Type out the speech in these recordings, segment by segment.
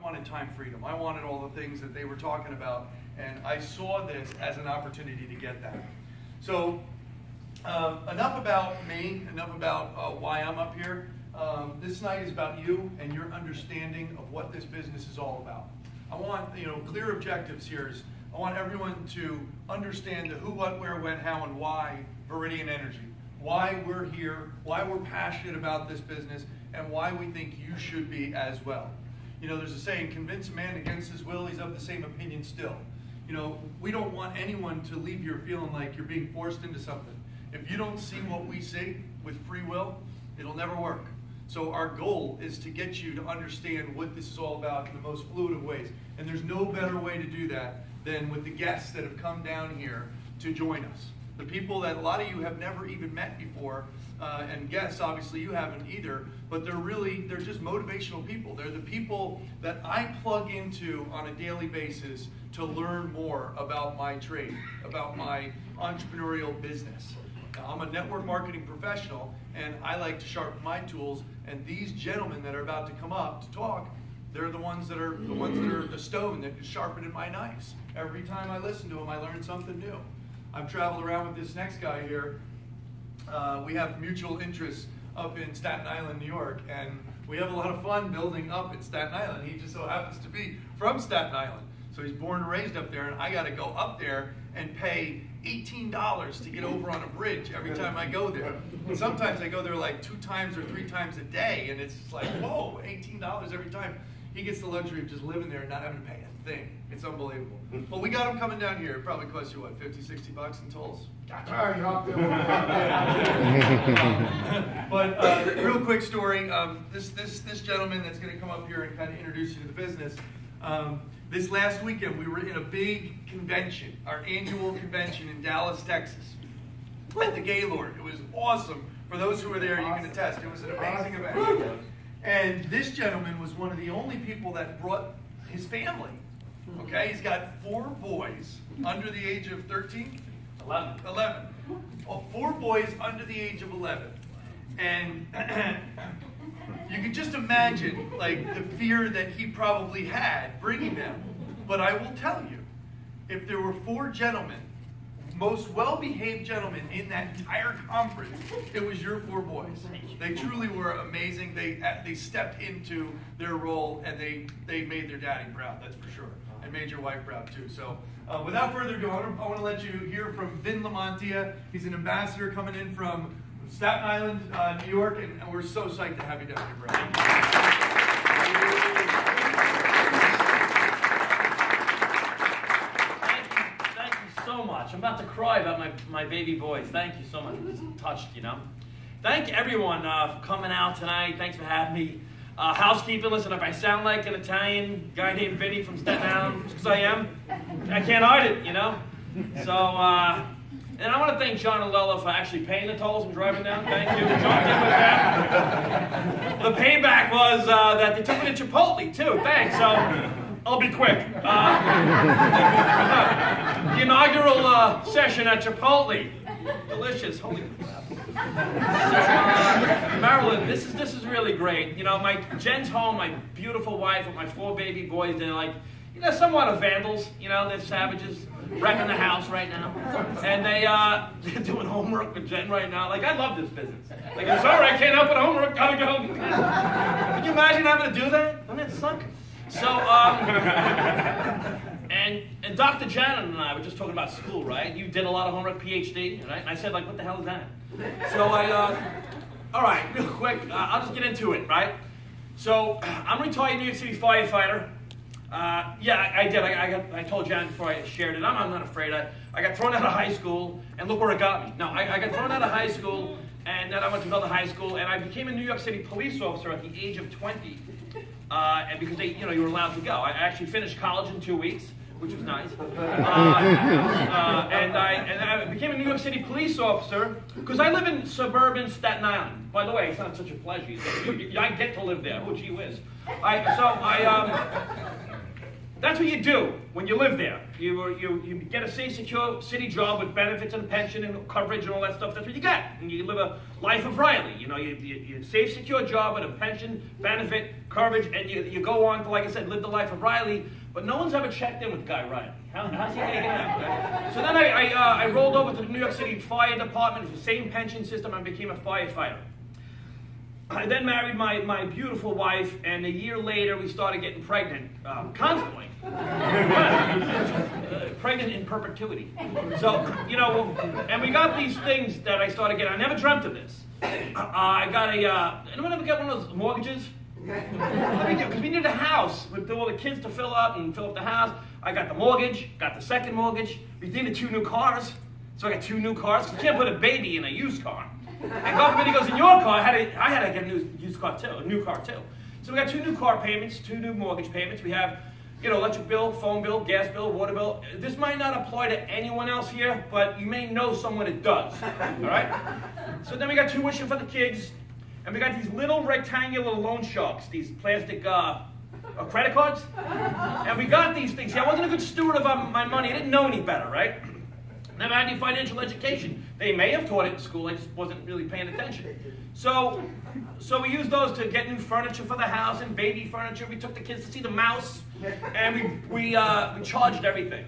wanted time freedom. I wanted all the things that they were talking about, and I saw this as an opportunity to get that. So enough about me, enough about why I'm up here. This night is about you and your understanding of what this business is all about. I want, clear objectives here. I want everyone to understand the who, what, where, when, how, and why Viridian Energy. Why we're here, why we're passionate about this business, and why we think you should be as well. There's a saying, convince a man against his will, he's of the same opinion still. We don't want anyone to leave here feeling like you're being forced into something. If you don't see what we see with free will, it'll never work. So our goal is to get you to understand what this is all about in the most fluid of ways. And there's no better way to do that than with the guests that have come down here to join us. The people that a lot of you have never even met before, and guests, obviously you haven't either, but they're just motivational people. They're the people that I plug into on a daily basis to learn more about my trade, about my entrepreneurial business. Now, I'm a network marketing professional, and I like to sharpen my tools, and these gentlemen that are about to come up to talk, they're the ones that are the stone that is sharpening my knives. Every time I listen to them, I learn something new. I've traveled around with this next guy here. We have mutual interests up in Staten Island, New York, and we have a lot of fun building up in Staten Island. He just so happens to be from Staten Island. So he's born and raised up there, and I got to go up there and pay $18 to get over on a bridge every time I go there. And sometimes I go there like 2 times or 3 times a day, and it's like, whoa, $18 every time. He gets the luxury of just living there and not having to pay a thing. It's unbelievable. Well, we got him coming down here. It probably costs you, what, 50, 60 bucks in tolls? But real quick story. This gentleman that's going to come up here and kind of introduce you to the business. This last weekend, we were in a big convention, our annual convention in Dallas, Texas, at the Gaylord. It was awesome. For those who were there, you can attest. It was an amazing event. And this gentleman was one of the only people that brought his family. Okay, he's got 4 boys under the age of 13? 11. Well, 4 boys under the age of 11. And you can just imagine, like, the fear that he probably had bringing them. But I will tell you, if there were 4 gentlemen, most well-behaved gentlemen in that entire conference, it was your 4 boys. They truly were amazing. They stepped into their role, and they made their daddy proud, that's for sure, and made your wife proud too. So without further ado, I want to let you hear from Vin Lamontia. He's an ambassador coming in from Staten Island, New York, and we're so psyched to have you down here, bro. Thank you so much. I'm about to cry about my baby boys. Thank you so much. I'm just touched, Thank everyone for coming out tonight. Thanks for having me. Housekeeping, listen, if I sound like an Italian guy named Vinny from Staten Island, because I am, I can't hide it, So, and I want to thank John and Lola for actually paying the tolls and driving down. Thank you. John did with that. The payback was that they took me to Chipotle, too. Thanks. So, I'll be quick. The inaugural session at Chipotle. Delicious. Holy crap. Marilyn, this is really great. My Jen's home, my beautiful wife with my 4 baby boys. They're like, somewhat of vandals. They're savages wrecking the house right now, and they're doing homework with Jen right now. Like, I love this business. Like, I'm sorry, I can't help it. Homework, gotta go. Could you imagine having to do that? Doesn't it suck? So, and Dr. Janet and I were just talking about school, right? You did a lot of homework, PhD, right? And I said, like, what the hell is that? So all right, real quick, I'll just get into it, right? So, I'm a retired New York City firefighter. Yeah, I did. I told Janet before I shared it. I'm not afraid. I got thrown out of high school, and look where it got me. No, I got thrown out of high school, and then I went to another high school, and I became a New York City police officer at the age of 20. And because you were allowed to go. I actually finished college in 2 weeks, which was nice. And I became a New York City police officer because I live in suburban Staten Island. By the way, it's not such a pleasure. I get to live there. Oh, gee whiz. That's what you do when you live there. You get a safe, secure city job with benefits and a pension and coverage and all that stuff. That's what you get. And you live a life of Riley. You know, you safe, secure job with a pension, benefit, coverage, and you go on to, like I said, live the life of Riley. But no one's ever checked in with Guy Riley. How's he making out? Right? So then I rolled over to the New York City Fire Department. It's the same pension system. I became a firefighter. I then married my beautiful wife, and a year later we started getting pregnant, constantly. Pregnant in perpetuity. So, you know, and we got these things that I started getting. I never dreamt of this. I got anyone ever get one of those mortgages? Because we needed a house with all the kids to fill up the house. I got the mortgage, got the second mortgage. We needed 2 new cars, so I got 2 new cars. You can't put a baby in a used car. And God forbid he goes in your car. I had to get a new car too. So we got 2 new car payments, 2 new mortgage payments. We have, you know, electric bill, phone bill, gas bill, water bill. This might not apply to anyone else here, but you may know someone it does. All right. So then we got tuition for the kids, and we got these little rectangular loan sharks, these plastic credit cards, and we got these things. See, I wasn't a good steward of my money. I didn't know any better, right? Never had any financial education. They may have taught it in school, I just wasn't really paying attention. So we used those to get new furniture for the house and baby furniture. We took the kids to see the mouse, and we charged everything.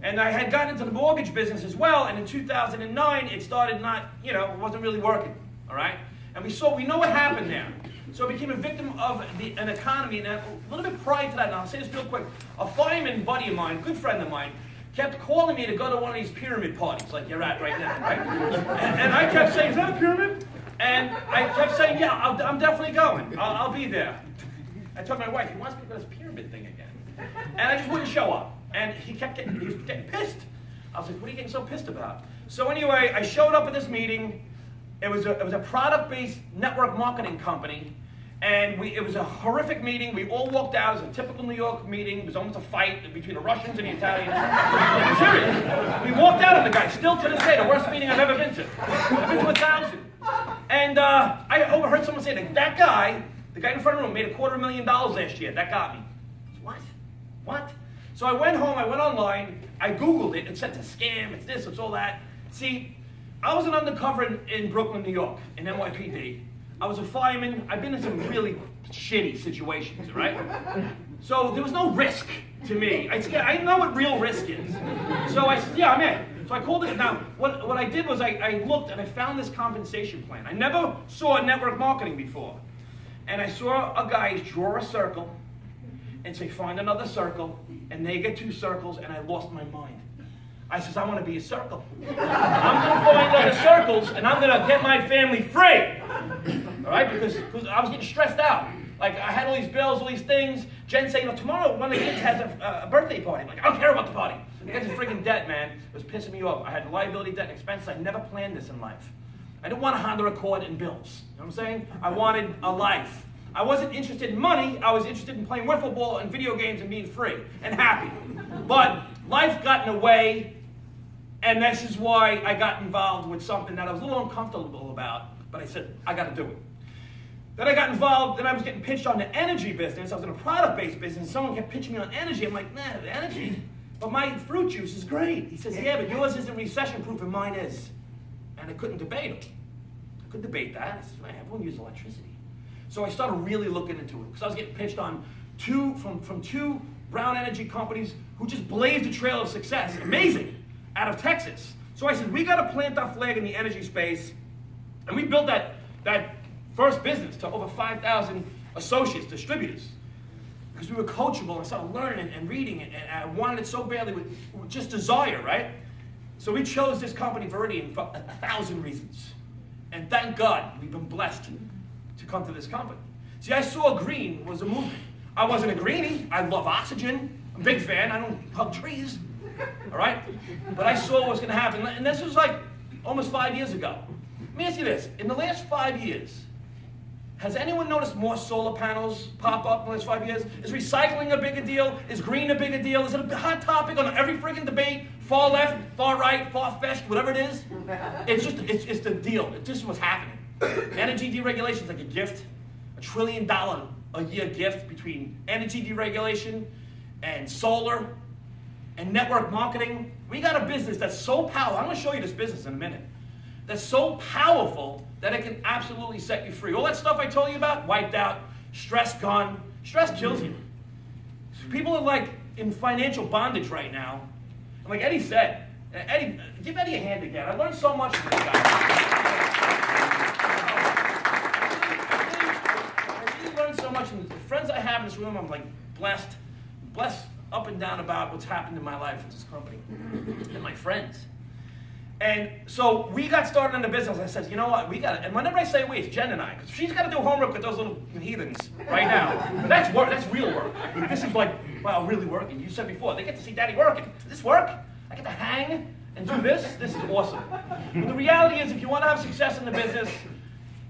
And I had gotten into the mortgage business as well, and in 2009, it started it wasn't really working, all right? And we know what happened there. So I became a victim of an economy, and a little bit prior to that, and I'll say this real quick, a fireman buddy of mine, good friend of mine, kept calling me to go to one of these pyramid parties like you're at right now, right? And I kept saying, is that a pyramid? And I kept saying, yeah, I'm definitely going. I'll be there. I told my wife, he wants me to go to this pyramid thing again. And I just wouldn't show up. And he was getting pissed. I was like, what are you getting so pissed about? So anyway, I showed up at this meeting. It was a product-based network marketing company. And it was a horrific meeting. We all walked out. It was a typical New York meeting. It was almost a fight between the Russians and the Italians. I'm serious. We walked out on the guy. Still to this day, the worst meeting I've ever been to. I've been to 1,000. And I overheard someone say that guy, the guy in front of the room, made $250,000 last year. That got me. What? So I went home. I went online. I Googled it. It said it's a scam. It's this. It's all that. See, I was an undercover in Brooklyn, New York, in NYPD. I was a fireman. I've been in some really shitty situations, right? So there was no risk to me. I know what real risk is. So I said, yeah, I'm in. So I called it. Now, what I did was I looked and I found this compensation plan. I never saw network marketing before. And I saw a guy draw a circle and say, find another circle, and they get 2 circles, and I lost my mind. I says, I want to be a circle. I'm going to find other circles, and I'm going to get my family free. All right? Because I was getting stressed out. Like, I had all these bills, all these things. Jen saying, tomorrow one of the kids has a birthday party. I'm like, I don't care about the party. I got this freaking debt, man. It was pissing me off. I had liability, debt, and expenses. I never planned this in life. I didn't want a Honda Accord and bills. You know what I'm saying? I wanted a life. I wasn't interested in money. I was interested in playing wiffle ball and video games and being free and happy. But life got in the way. And this is why I got involved with something that I was a little uncomfortable about, but I said, I got to do it. Then I got involved, then I was getting pitched on the energy business. I was in a product-based business. Someone kept pitching me on energy. I'm like, man, the energy, but my fruit juice is great. He says, yeah, but yours isn't recession-proof and mine is. And I couldn't debate him. I couldn't debate that. Everyone uses electricity. So I started really looking into it, because I was getting pitched on from 2 brown energy companies who just blazed a trail of success. Amazing. Out of Texas. So I said, we got to plant our flag in the energy space. And we built that first business to over 5,000 associates, distributors. Because we were coachable and started learning and reading it. And I wanted it so badly with just desire, right? So we chose this company, Veridian, for 1,000 reasons. And thank God we've been blessed to come to this company. See, I saw green was a movement. I wasn't a greenie. I love oxygen. I'm a big fan. I don't hug trees. All right? But I saw what was going to happen. And this was like almost 5 years ago. Let me ask you this. In the last 5 years, has anyone noticed more solar panels pop up in the last 5 years? Is recycling a bigger deal? Is green a bigger deal? Is it a hot topic on every friggin' debate? Far left, far right, far-fetched, whatever it is? It's the deal. It's just what's happening. Energy deregulation is like a gift. $1 trillion a year gift between energy deregulation and solar and network marketing. We got a business that's so powerful. I'm going to show you this business in a minute. That's so powerful that it can absolutely set you free. All that stuff I told you about, wiped out, stress gone. Stress kills you. People are like in financial bondage right now. And like Eddie said, Eddie, give Eddie a hand again. I learned so much from this guy. I really learned so much. And the friends I have in this room, I'm like blessed up and down about what's happened in my life with this company and my friends. And so we got started in the business. I said, you know what, we got it. And whenever I say we, it's Jen and I, because she's got to do homework with those little heathens right now. But that's work. That's real work. This is like, wow, really working. You said before, they get to see Daddy working. Does this work? I get to hang and do this? This is awesome. But the reality is, if you want to have success in the business,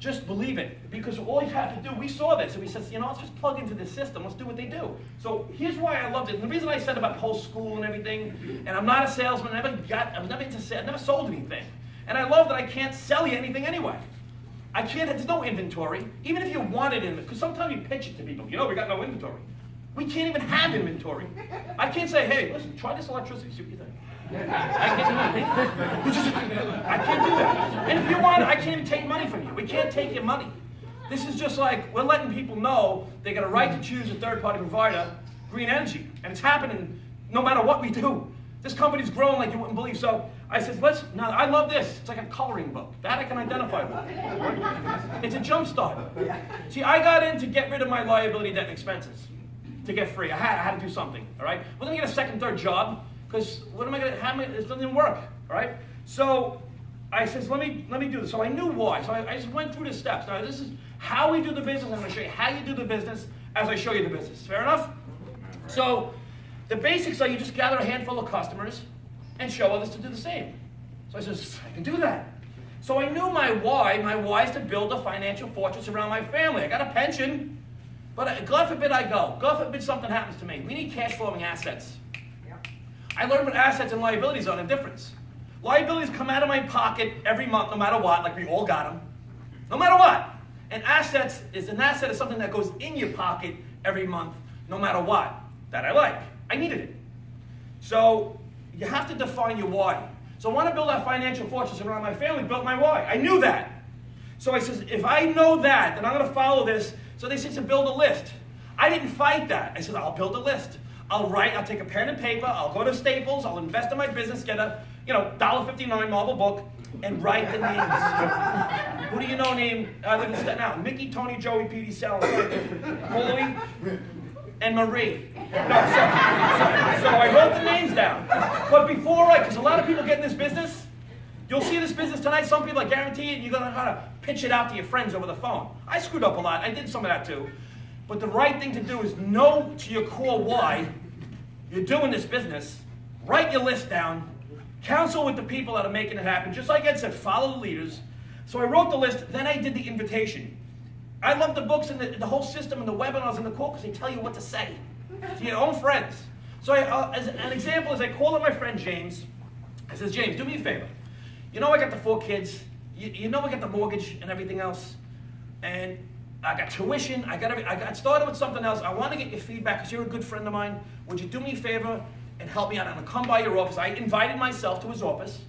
just believe it. Because all you have to do, we saw this, and we said, you know, let's just plug into this system. Let's do what they do. So here's why I loved it. And the reason I said about the whole school and everything, and I'm not a salesman, I was never into sales, I never sold anything. And I love that I can't sell you anything anyway. I can't, there's no inventory. Even if you wanted it, because sometimes you pitch it to people, you know, we got no inventory. We can't even have inventory. I can't say, hey, listen, try this electricity, see what you think. I can't do that. And if you want, I can't even take money from you. We can't take your money. This is just like, we're letting people know they got a right to choose a third-party provider, green energy. And it's happening no matter what we do. This company's growing like you wouldn't believe. So I said, now I love this. It's like a coloring book. That I can identify with. It's a jump start. See, I got in to get rid of my liability, debt, and expenses. To get free. I had to do something, all right? Well, let me get a second, third job. Because what am I going to have? It doesn't work, all right? So I says, let me do this. So I knew why. So I just went through the steps. Now this is how we do the business. I'm going to show you how you do the business as I show you the business. Fair enough? So the basics are you just gather a handful of customers and show others to do the same. So I says, I can do that. So I knew my why. My why is to build a financial fortress around my family. I got a pension, but God forbid I go. God forbid something happens to me. We need cash flowing assets. I learned what assets and liabilities are the difference. Liabilities come out of my pocket every month, no matter what, like we all got them, no matter what. And an asset is something that goes in your pocket every month, no matter what, that I like. I needed it. So you have to define your why. So I want to build that financial fortress around my family, built my why. I knew that. So I said, if I know that, then I'm going to follow this. So they said to build a list. I didn't fight that. I said, I'll build a list. I'll take a pen and paper, I'll go to Staples, I'll invest in my business, get a, $1.59 marble book, and write the names. Who do you know named, live in Staten Island? Mickey, Tony, Joey, Petey, Sal, Chloe, and Marie. So I wrote the names down. But before because a lot of people get in this business, you'll see this business tonight, some people, I guarantee it, you're going to kind of pitch it out to your friends over the phone. I screwed up a lot, I did some of that too. But the right thing to do is know to your core why you're doing this business, write your list down, counsel with the people that are making it happen. Just like Ed said, follow the leaders. So I wrote the list, then I did the invitation. I love the books and the whole system and the webinars and the call because they tell you what to say to your own friends. So as an example is I call up my friend James. I says, James, do me a favor. You know I got the 4 kids. You know I got the mortgage and everything else. And I got tuition, I got started with something else. I want to get your feedback because you're a good friend of mine. Would you do me a favor and help me out? I'm going to come by your office. I invited myself to his office.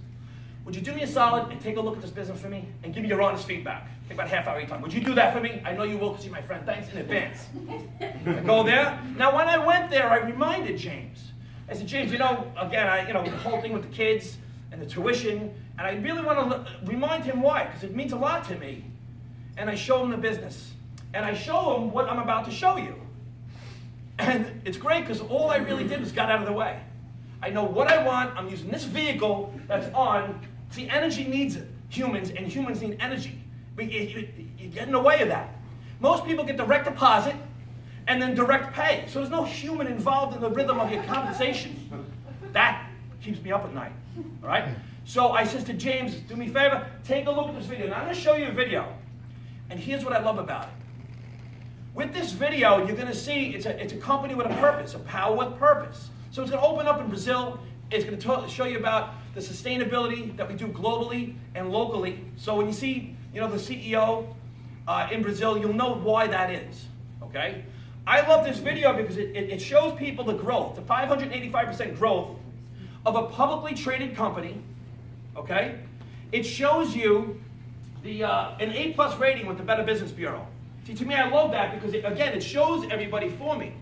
Would you do me a solid and take a look at this business for me and give me your honest feedback? Take about a half hour of your time. Would you do that for me? I know you will because you're my friend. Thanks in advance. I go there. Now when I went there, I reminded James. I said, James, again, the whole thing with the kids and the tuition, and I really want to remind him why, because it means a lot to me. And I show him the business. And I show him what I'm about to show you. And it's great because all I really did was got out of the way. I know what I want. I'm using this vehicle that's on. See, energy needs humans, and humans need energy. You get in the way of that. Most people get direct deposit and then direct pay. So there's no human involved in the rhythm of your compensation. That keeps me up at night. All right? So I says to James, do me a favor, take a look at this video. Now I'm going to show you a video. And here's what I love about it. With this video, you're going to see it's a company with a purpose, a power with purpose. So it's going to open up in Brazil. It's going to show you about the sustainability that we do globally and locally. So when you see, the CEO in Brazil, you'll know why that is. Okay. I love this video because it shows people the growth, the 585% growth of a publicly traded company, okay? It shows you an A+ rating with the Better Business Bureau. See, to me, I love that because, again, it shows everybody for me.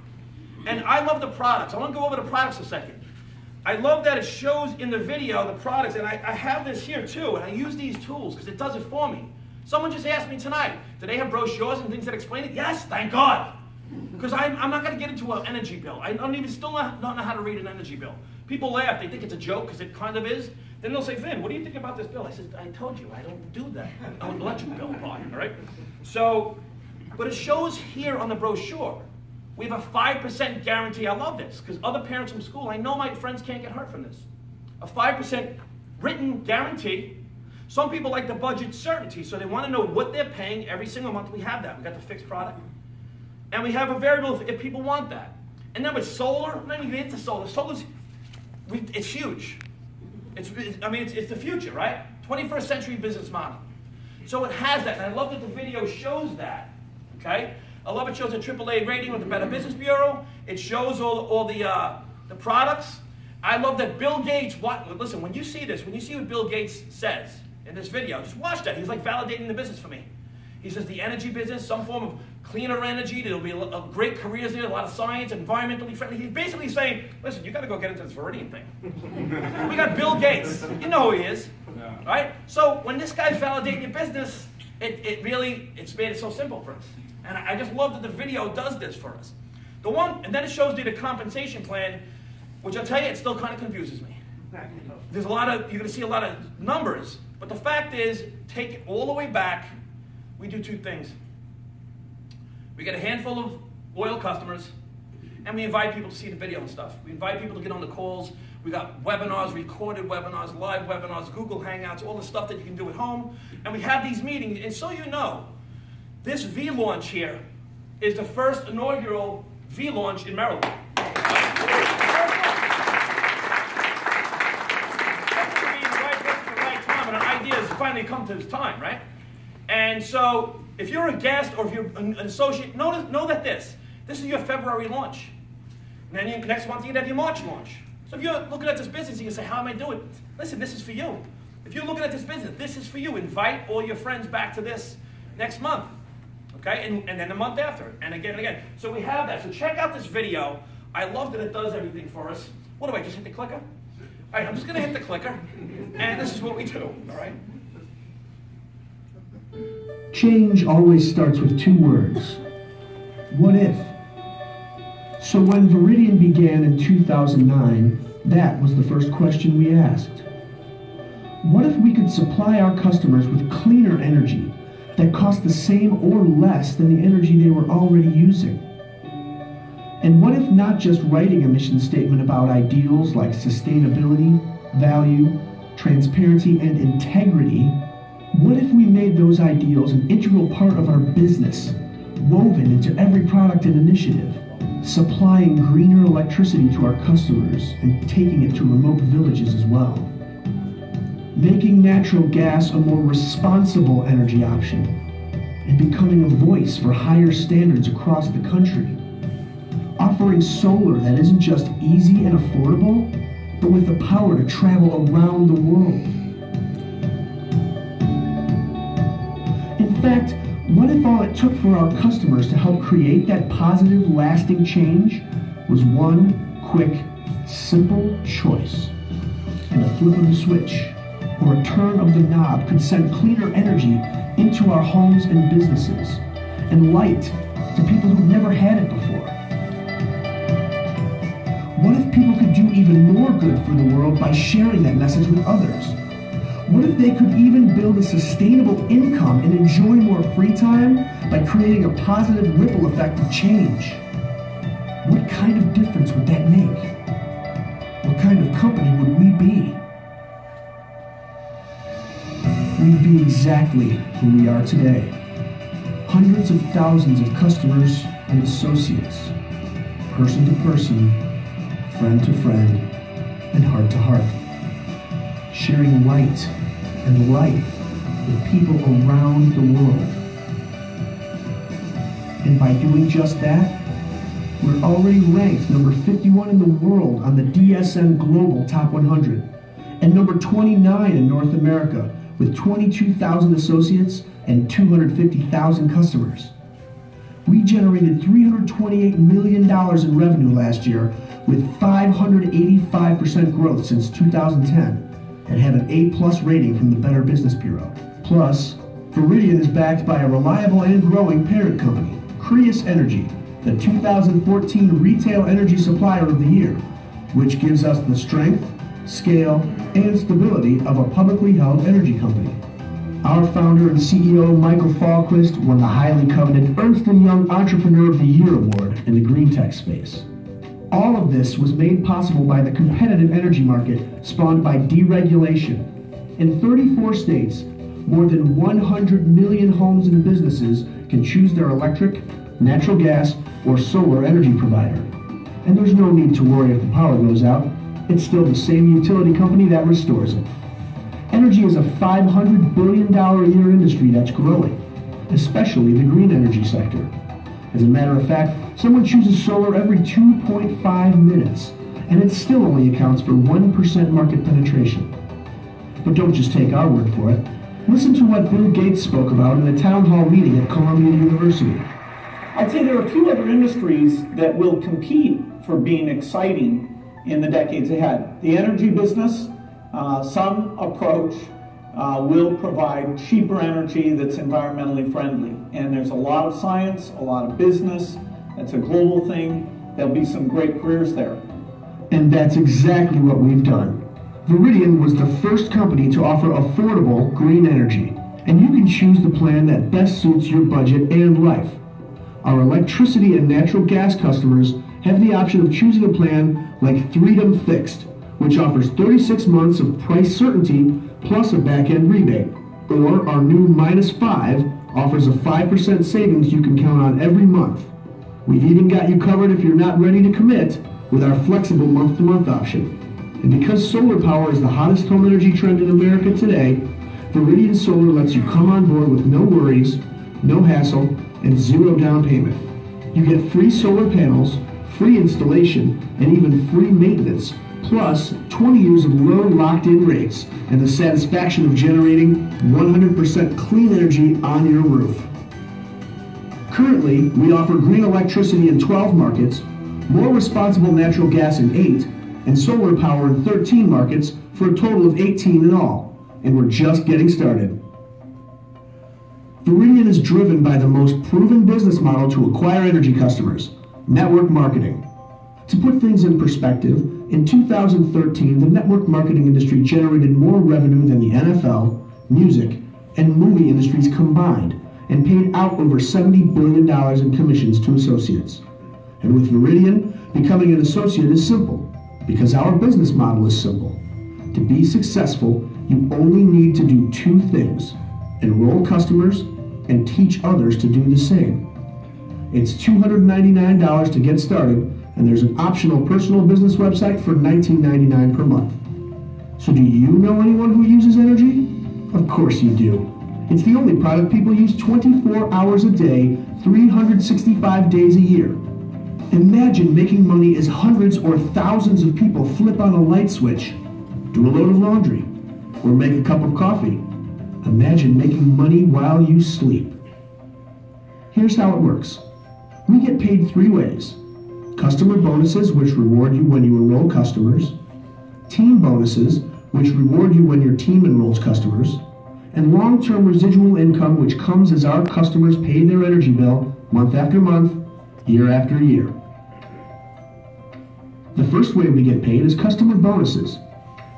And I love the products. I want to go over the products a second. I love that it shows in the video the products, and I have this here too, and I use these tools because it does it for me. Someone just asked me tonight, do they have brochures and things that explain it? Yes, thank God. Because I'm not going to get into an energy bill. I don't even still not know how to read an energy bill. People laugh, they think it's a joke because it kind of is. Then they'll say, Vin, what do you think about this bill? I said, I told you, I don't do that. I'm an electric bill part, all right? So, but it shows here on the brochure, we have a 5% guarantee. I love this, because other parents from school, I know my friends can't get hurt from this. A 5% written guarantee. Some people like the budget certainty, so they want to know what they're paying every single month. We have that. We got the fixed product. And we have a variable if people want that. And then with solar, I'm not even into solar. Solar's, it's huge. It's the future, right? 21st century business model. So it has that, and I love that the video shows that, okay? I love it shows a AAA rating with the Better Business Bureau. It shows all the products. I love that Bill Gates, listen, when you see this, when you see what Bill Gates says in this video, just watch that. He's like validating the business for me. He says the energy business, some form of cleaner energy, there'll be a great careers there, a lot of science, environmentally friendly. He's basically saying, listen, you got to go get into this Viridian thing. We got Bill Gates. You know who he is, right? So when this guy's validating your business, it's made it so simple for us. And I just love that the video does this for us. And then it shows you the compensation plan, which I'll tell you, it still kind of confuses me. There's you're going to see a lot of numbers, but the fact is, take it all the way back, we do two things. We get a handful of loyal customers, and we invite people to see the video and stuff. We invite people to get on the calls. We got webinars, recorded webinars, live webinars, Google Hangouts, all the stuff that you can do at home. And we have these meetings, and so you know, this VLaunch here is the first inaugural VLaunch in Maryland. Ideas finally come to this time, right? And so, if you're a guest or if you're an associate, know that this is your February launch. And then next month you can have your March launch. So if you're looking at this business, you can say, how am I doing? Listen, this is for you. If you're looking at this business, this is for you. Invite all your friends back to this next month. Okay? And then the month after. And again and again. So we have that. So check out this video. I love that it does everything for us. What do I just hit the clicker? All right, I'm just going to hit the clicker. And this is what we do. All right? Change always starts with two words. What if? So when Viridian began in 2009, that was the first question we asked. What if we could supply our customers with cleaner energy that cost the same or less than the energy they were already using? And what if not just writing a mission statement about ideals like sustainability, value, transparency, and integrity, what if we made those ideals an integral part of our business, woven into every product and initiative, supplying greener electricity to our customers and taking it to remote villages as well? Making natural gas a more responsible energy option and becoming a voice for higher standards across the country. Offering solar that isn't just easy and affordable, but with the power to travel around the world. In fact, what if all it took for our customers to help create that positive, lasting change was one quick, simple choice, and a flip of the switch or a turn of the knob could send cleaner energy into our homes and businesses, and light to people who've never had it before? What if people could do even more good for the world by sharing that message with others? What if they could even build a sustainable income and enjoy more free time by creating a positive ripple effect of change? What kind of difference would that make? What kind of company would we be? We'd be exactly who we are today. Hundreds of thousands of customers and associates, person to person, friend to friend, and heart to heart, sharing light and life with people around the world. And by doing just that, We're already ranked number 51 in the world on the DSM Global Top 100 and number 29 in North America with 22,000 associates and 250,000 customers. We generated $328 million in revenue last year with 585% growth since 2010 and have an A+ rating from the Better Business Bureau. Plus, Veridian is backed by a reliable and growing parent company, Creus Energy, the 2014 Retail Energy Supplier of the Year, which gives us the strength, scale, and stability of a publicly held energy company. Our founder and CEO, Michael Fahlquist, won the highly coveted Ernst & Young Entrepreneur of the Year Award in the green tech space. All of this was made possible by the competitive energy market spawned by deregulation. In 34 states, more than 100 million homes and businesses can choose their electric, natural gas, or solar energy provider. And there's no need to worry if the power goes out. It's still the same utility company that restores it. Energy is a $500 billion a year industry that's growing, especially the green energy sector. As a matter of fact, someone chooses solar every 2.5 minutes, and it still only accounts for 1% market penetration. But don't just take our word for it. Listen to what Bill Gates spoke about in a town hall meeting at Columbia University. I'd say there are a few other industries that will compete for being exciting in the decades ahead. The energy business, some approach will provide cheaper energy that's environmentally friendly. And there's a lot of science, a lot of business. It's a global thing. There'll be some great careers there. And that's exactly what we've done. Veridian was the first company to offer affordable green energy, and you can choose the plan that best suits your budget and life. Our electricity and natural gas customers have the option of choosing a plan like Freedom Fixed, which offers 36 months of price certainty plus a back-end rebate. Or our new -5 offers a 5% savings you can count on every month. We've even got you covered if you're not ready to commit with our flexible month-to-month option. And because solar power is the hottest home energy trend in America today, Veridian Solar lets you come on board with no worries, no hassle, and zero down payment. You get free solar panels, free installation, and even free maintenance, plus 20 years of low locked-in rates and the satisfaction of generating 100% clean energy on your roof. Currently, we offer green electricity in 12 markets, more responsible natural gas in 8, and solar power in 13 markets for a total of 18 in all, and we're just getting started. Veridian is driven by the most proven business model to acquire energy customers, network marketing. To put things in perspective, in 2013, the network marketing industry generated more revenue than the NFL, music, and movie industries combined, and paid out over $70 billion in commissions to associates. And with Veridian, becoming an associate is simple, because our business model is simple. To be successful, you only need to do two things: enroll customers and teach others to do the same. It's $299 to get started, and there's an optional personal business website for $19.99 per month. So do you know anyone who uses energy? Of course you do. It's the only product people use 24 hours a day, 365 days a year. Imagine making money as hundreds or thousands of people flip on a light switch, do a load of laundry, or make a cup of coffee. Imagine making money while you sleep. Here's how it works. We get paid 3 ways: customer bonuses, which reward you when you enroll customers; team bonuses, which reward you when your team enrolls customers; and long-term residual income, which comes as our customers pay their energy bill month after month, year after year. The first way we get paid is customer bonuses.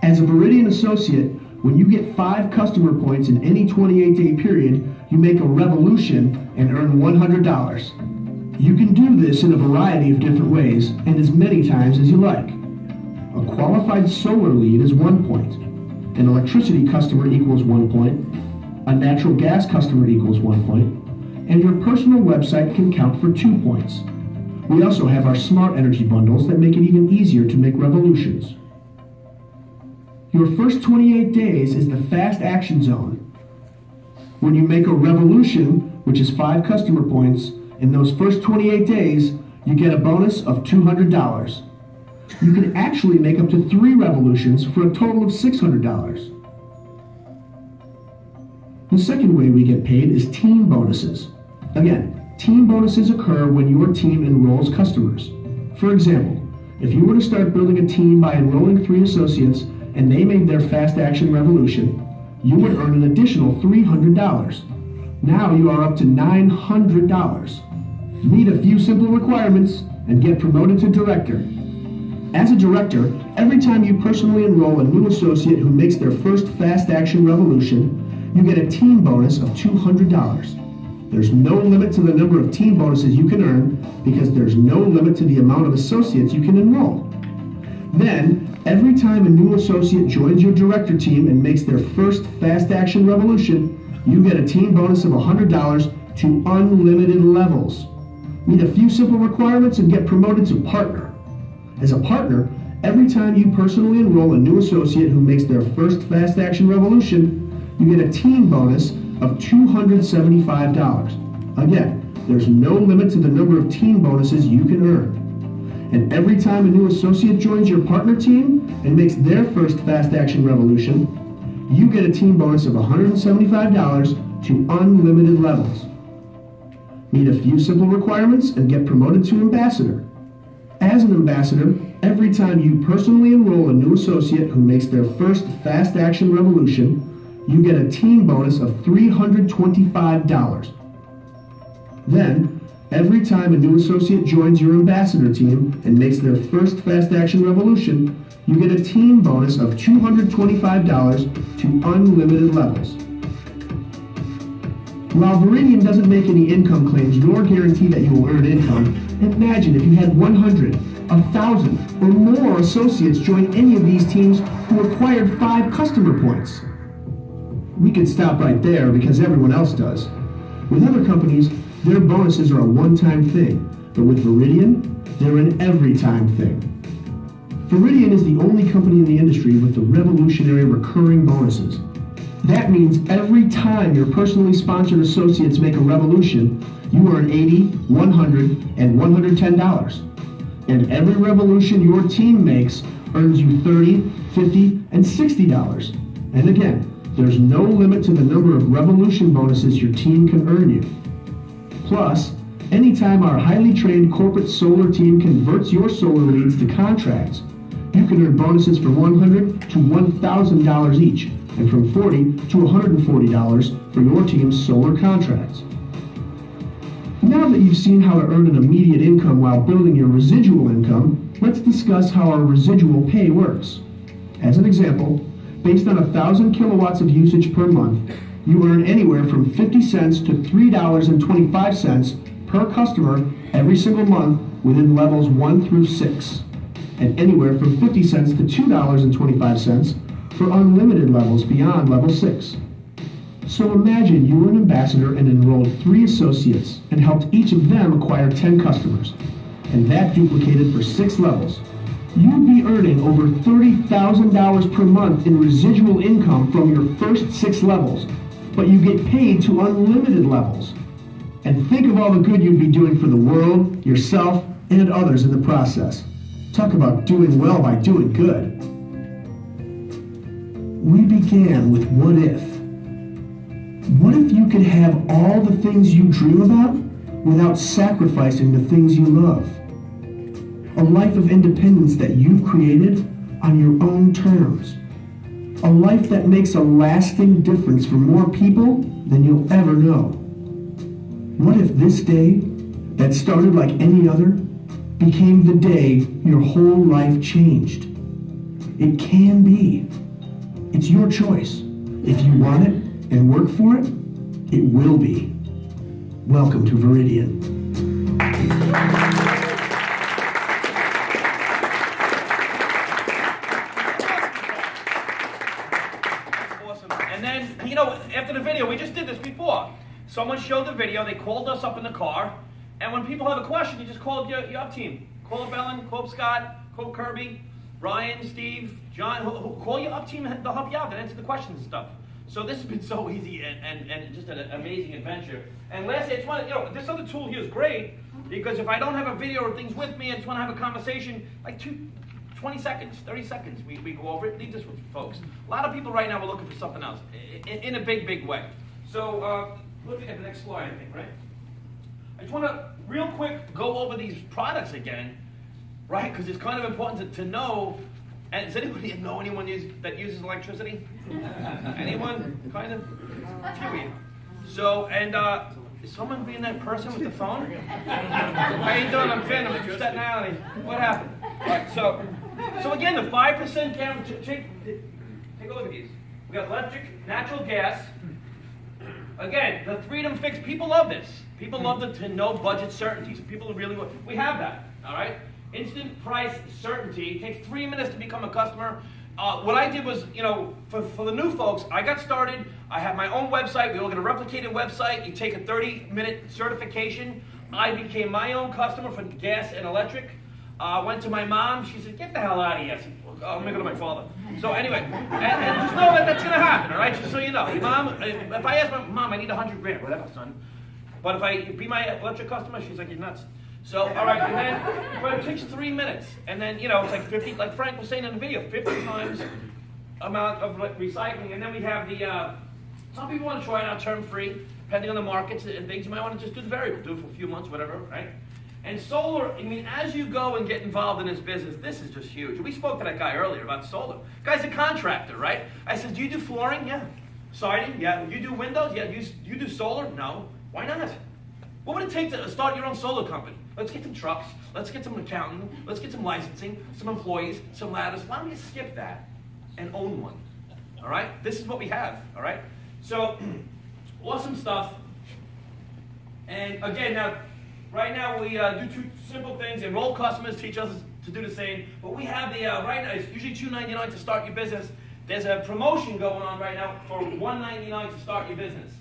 As a Veridian associate, when you get 5 customer points in any 28-day period, you make a revolution and earn $100. You can do this in a variety of different ways and as many times as you like. A qualified solar lead is 1 point. An electricity customer equals 1 point. A natural gas customer equals 1 point. And your personal website can count for 2 points. We also have our smart energy bundles that make it even easier to make revolutions. Your first 28 days is the fast action zone. When you make a revolution, which is 5 customer points, in those first 28 days, you get a bonus of $200. You can actually make up to 3 revolutions for a total of $600. The second way we get paid is team bonuses. Again, team bonuses occur when your team enrolls customers. For example, if you were to start building a team by enrolling 3 associates and they made their fast action revolution, you would earn an additional $300. Now you are up to $900. Meet a few simple requirements and get promoted to director. As a director, every time you personally enroll a new associate who makes their first fast action revolution, you get a team bonus of $200. There's no limit to the number of team bonuses you can earn because there's no limit to the amount of associates you can enroll. Then, every time a new associate joins your director team and makes their first fast action revolution, you get a team bonus of $100 to unlimited levels. Meet a few simple requirements and get promoted to partner. As a partner, every time you personally enroll a new associate who makes their first fast action revolution, you get a team bonus of $275. Again, there's no limit to the number of team bonuses you can earn. And every time a new associate joins your partner team and makes their first fast action revolution, you get a team bonus of $175 to unlimited levels. Meet a few simple requirements and get promoted to ambassador. As an ambassador, every time you personally enroll a new associate who makes their first fast action revolution, you get a team bonus of $325. Then, every time a new associate joins your ambassador team and makes their first fast action revolution, you get a team bonus of $225 to unlimited levels. While Veridian doesn't make any income claims nor guarantee that you will earn income, imagine if you had 100, 1,000, or more associates join any of these teams who acquired 5 customer points. We could stop right there because everyone else does. With other companies, their bonuses are a one-time thing, but with Veridian, they're an every-time thing. Veridian is the only company in the industry with the revolutionary recurring bonuses. That means every time your personally sponsored associates make a revolution, you earn $80, $100, and $110. And every revolution your team makes earns you $30, $50, and $60. And again, there's no limit to the number of revolution bonuses your team can earn you. Plus, anytime our highly trained corporate solar team converts your solar leads to contracts, you can earn bonuses from $100 to $1,000 each, and from $40 to $140 for your team's solar contracts. Now that you've seen how to earn an immediate income while building your residual income, let's discuss how our residual pay works. As an example, based on 1,000 kilowatts of usage per month, you earn anywhere from 50 cents to $3.25 per customer every single month within levels 1 through 6, and anywhere from 50 cents to $2.25 for unlimited levels beyond level 6. So imagine you were an ambassador and enrolled 3 associates and helped each of them acquire 10 customers, and that duplicated for 6 levels. You'd be earning over $30,000 per month in residual income from your first 6 levels, but you get paid to unlimited levels. And think of all the good you'd be doing for the world, yourself, and others in the process. Talk about doing well by doing good. We began with what if. What if you could have all the things you dream about without sacrificing the things you love? A life of independence that you've created on your own terms. A life that makes a lasting difference for more people than you'll ever know. What if this day, that started like any other, became the day your whole life changed? It can be. It's your choice. If you want it and work for it, it will be. Welcome to Veridian. Awesome. And then, you know, after the video, we just did this before. Someone showed the video, they called us up in the car, and when people have a question, you just call up your up team. Call up Ellen, call up Scott, call up Kirby, Ryan, Steve, John, call your up team, they'll help you out, and answer the questions and stuff. So this has been so easy and just an amazing adventure. And lastly, I just want to, you know, this other tool here is great, Because if I don't have a video or things with me, I just want to have a conversation, like 20 seconds, 30 seconds, we go over it, leave this with folks. A lot of people right now are looking for something else, in a big, big way. So, looking at the next slide, I think, right? I just want to, real quick, go over these products again, right? Because it's kind of important to know. And does anybody know anyone that uses electricity? Anyone? Kind of? A few of you. So, and is someone being that person with the phone? How you doing? I'm Finn. I'm from Staten Island. What happened? All right, so again, the 5% guarantee. Take a look at these. We got electric, natural gas. Again, the freedom fix. People love this. People love to know budget certainty. So people really want. We have that. All right. Instant price certainty. It takes 3 minutes to become a customer. What I did was, you know, for the new folks, I got started. I have my own website. We all get a replicated website. You take a 30-minute certification. I became my own customer for gas and electric. Went to my mom. She said, "Get the hell out of here." I said, "I'm going to go to my father." So anyway, and just know that that's going to happen, all right? Just so you know. Mom, if I ask my mom, I need 100 grand, whatever, son. But if I be my electric customer, she's like, "You're nuts." So, all right, and then, but it takes 3 minutes. And then, you know, it's like 50, like Frank was saying in the video, 50 times amount of recycling. And then we have the, some people want to try it out term-free, depending on the markets and things. You might want to just do the variable, do it for a few months, whatever, right? And solar, I mean, as you go and get involved in this business, this is just huge. We spoke to that guy earlier about solar. Guy's a contractor, right? I said, "Do you do flooring?" "Yeah." "Siding?" "Yeah." "You do windows?" "Yeah." "You do solar?" "No." "Why not?" What would it take to start your own solar company? Let's get some trucks, let's get some accountant, let's get some licensing, some employees, some ladders. Why don't we skip that and own one? All right? This is what we have, all right? So, awesome stuff. And again, now, right now we do two simple things. Enroll customers, teach us to do the same. But we have the, right now, it's usually $2.99 to start your business. There's a promotion going on right now for $1.99 to start your business.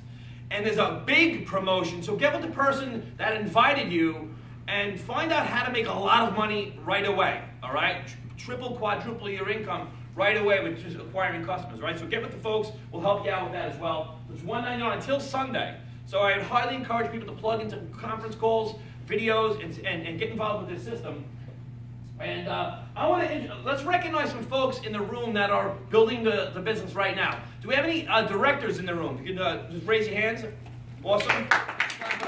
And there's a big promotion, so get with the person that invited you and find out how to make a lot of money right away, all right? Triple, quadruple your income right away with just acquiring customers, right? So get with the folks, we'll help you out with that as well. It's $1.99 until Sunday. So I would highly encourage people to plug into conference calls, videos, and get involved with this system. And I want to, let's recognize some folks in the room that are building the business right now. Do we have any directors in the room? You can just raise your hands. Awesome. You can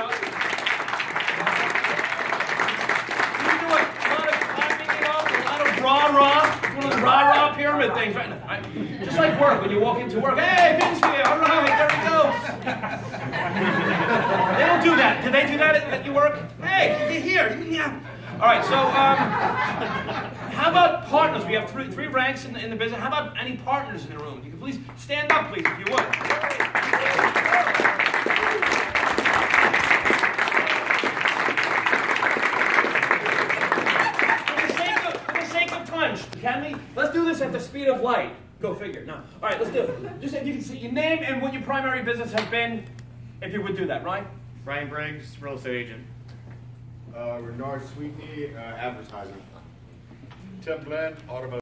do a lot of clapping, you know, a lot of rah-rah, one of the rah-rah pyramid things right now. Right? Just like work, when you walk into work, "Hey, Vince here, all right, there he goes." They don't do that. Do they do that at your work? "Hey, you're here." Yeah. All right, so how about partners? We have three ranks in the business. How about any partners in the room? You can please stand up, please, if you would. For the sake of time, can we? Let's do this at the speed of light. Go figure. No. All right, let's do it. Just if you can see your name and what your primary business has been, if you would do that, right? Brian Briggs, real estate agent. Renard Sweetney, advertising. Tim Glenn, automotive.